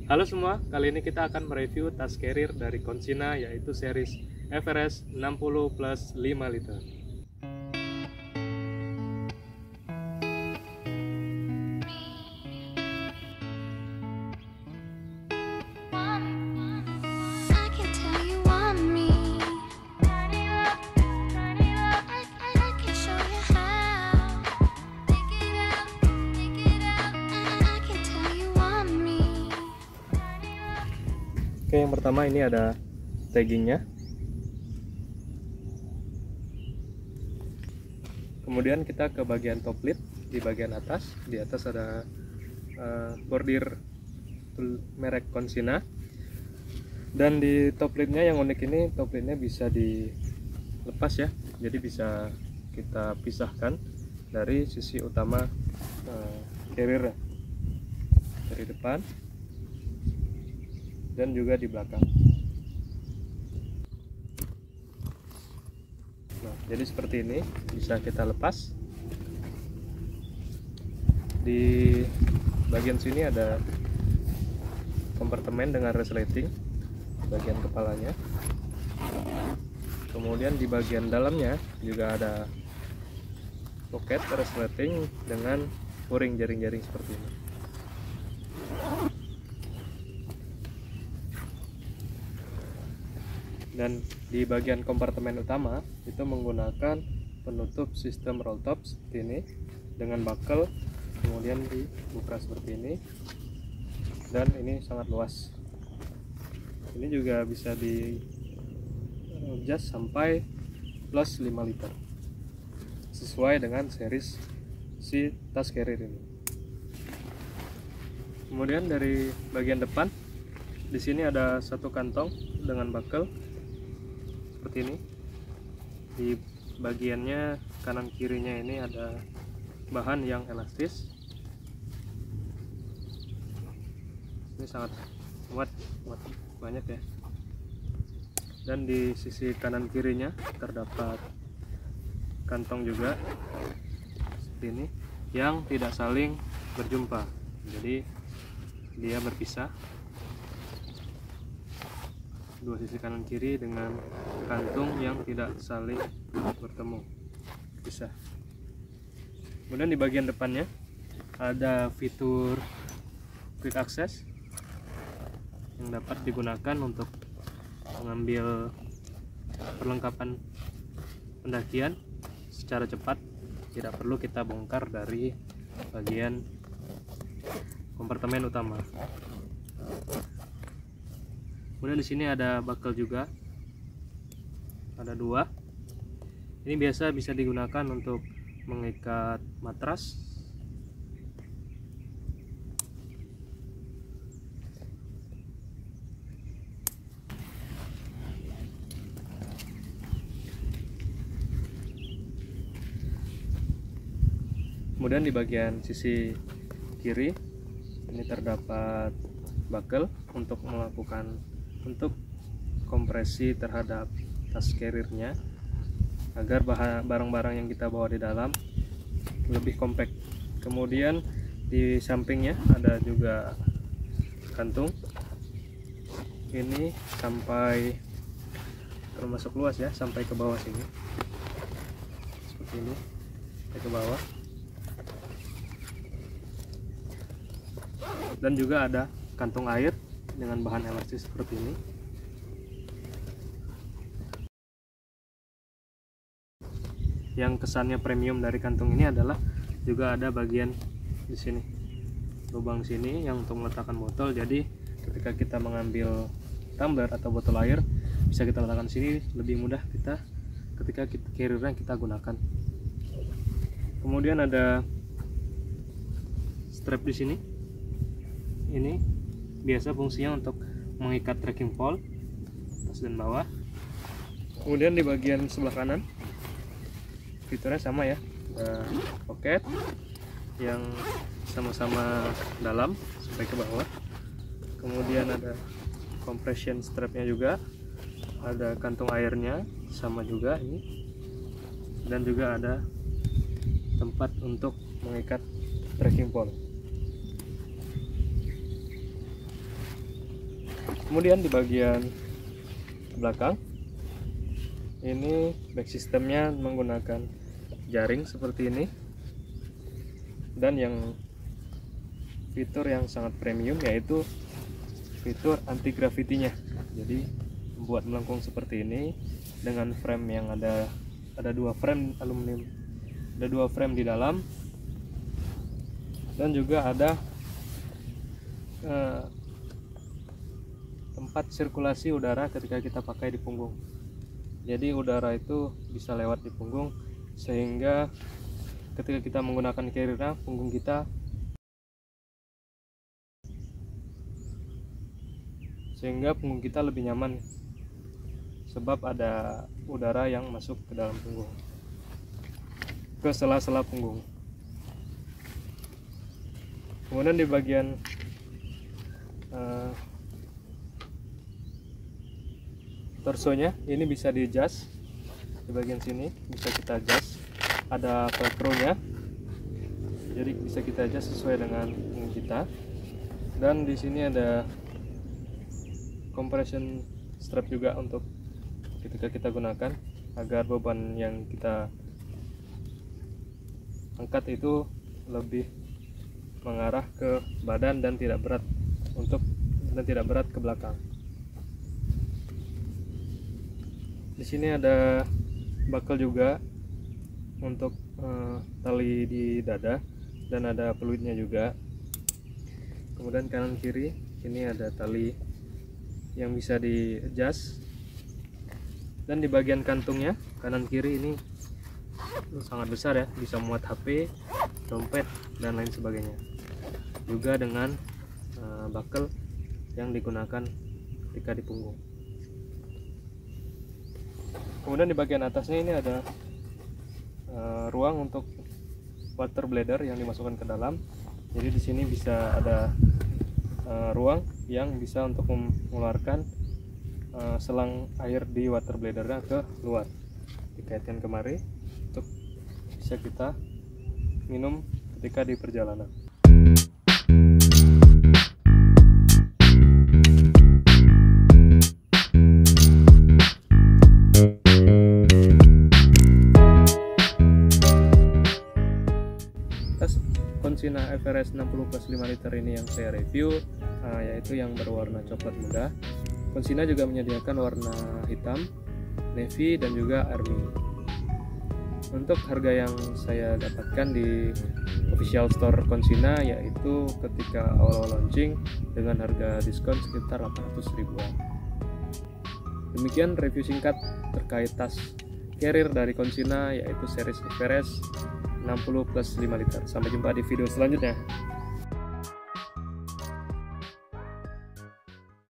Halo semua, kali ini kita akan mereview tas carrier dari Consina, yaitu series Everest 60 plus 5 liter. Oke, yang pertama ini ada taggingnya. Kemudian kita ke bagian top lid. Di bagian atas, di atas ada bordir merek Consina. Dan di top lidnya yang unik ini, top lidnya bisa dilepas ya, jadi bisa kita pisahkan dari sisi utama carrier dari depan dan juga di belakang. Nah, jadi seperti ini bisa kita lepas. Di bagian sini ada kompartemen dengan resleting bagian kepalanya. Kemudian di bagian dalamnya juga ada pocket resleting dengan o-ring jaring-jaring seperti ini. Dan di bagian kompartemen utama itu menggunakan penutup sistem roll top seperti ini dengan buckle, kemudian dibuka seperti ini, dan ini sangat luas. Ini juga bisa di adjust sampai plus 5 liter sesuai dengan series si tas carrier ini. Kemudian dari bagian depan di sini ada satu kantong dengan buckle seperti ini. Di bagiannya kanan kirinya ini ada bahan yang elastis. Ini sangat muat banyak ya. Dan di sisi kanan kirinya terdapat kantong juga seperti ini yang tidak saling berjumpa, jadi dia berpisah. Dua sisi kanan kiri dengan kantung yang tidak saling bertemu, bisa. Kemudian di bagian depannya ada fitur quick access yang dapat digunakan untuk mengambil perlengkapan pendakian secara cepat, tidak perlu kita bongkar dari bagian kompartemen utama. Kemudian di sini ada buckle juga, ada dua. Ini biasa bisa digunakan untuk mengikat matras. Kemudian di bagian sisi kiri ini terdapat buckle untuk melakukan kompresi terhadap tas carriernya agar barang-barang yang kita bawa di dalam lebih kompak. Kemudian di sampingnya ada juga kantung. Ini sampai termasuk luas ya, sampai ke bawah sini seperti ini, sampai ke bawah. Dan juga ada kantung air dengan bahan elastis seperti ini. Yang kesannya premium dari kantung ini adalah juga ada bagian di sini, lubang sini yang untuk meletakkan botol. Jadi ketika kita mengambil tumbler atau botol air bisa kita letakkan sini, lebih mudah kita ketika carrier kita gunakan. Kemudian ada strap di sini. Ini biasa fungsinya untuk mengikat trekking pole atas dan bawah. Kemudian di bagian sebelah kanan fiturnya sama ya, ada pocket yang sama-sama dalam sampai ke bawah. Kemudian ada compression strapnya juga, ada kantung airnya sama juga ini, dan juga ada tempat untuk mengikat trekking pole. Kemudian di bagian belakang ini back sistemnya menggunakan jaring seperti ini, dan yang fitur yang sangat premium yaitu fitur anti gravitinya. Jadi membuat melengkung seperti ini dengan frame yang ada 2 frame aluminium, ada 2 frame di dalam, dan juga ada tempat sirkulasi udara ketika kita pakai di punggung. Jadi udara itu bisa lewat di punggung, sehingga ketika kita menggunakan carrier, punggung kita lebih nyaman, sebab ada udara yang masuk ke dalam punggung, ke sela-sela punggung. Kemudian di bagian torsonya ini bisa di adjust, di bagian sini bisa kita adjust, ada velcro-nya, jadi bisa kita adjust sesuai dengan punggung kita. Dan di sini ada compression strap juga untuk ketika kita gunakan, agar beban yang kita angkat itu lebih mengarah ke badan dan tidak berat ke belakang. Di sini ada buckle juga untuk tali di dada, dan ada peluitnya juga. Kemudian kanan kiri ini ada tali yang bisa di adjust, dan di bagian kantungnya kanan kiri ini sangat besar ya, bisa muat HP, dompet, dan lain sebagainya. Juga dengan buckle yang digunakan ketika di punggung. Kemudian di bagian atasnya ini ada ruang untuk water bladder yang dimasukkan ke dalam. Jadi di sini bisa ada ruang yang bisa untuk mengeluarkan selang air di water bladdernya ke luar, dikaitkan kemari untuk bisa kita minum ketika di perjalanan. Consina Everest 60+5 liter ini yang saya review, yaitu yang berwarna coklat muda. Consina juga menyediakan warna hitam, navy, dan juga army. Untuk harga yang saya dapatkan di official store Consina, yaitu ketika awal-awal launching dengan harga diskon sekitar 800 ribuan. Demikian review singkat terkait tas carrier dari Consina, yaitu series Everest 60+5 liter. Sampai jumpa di video selanjutnya.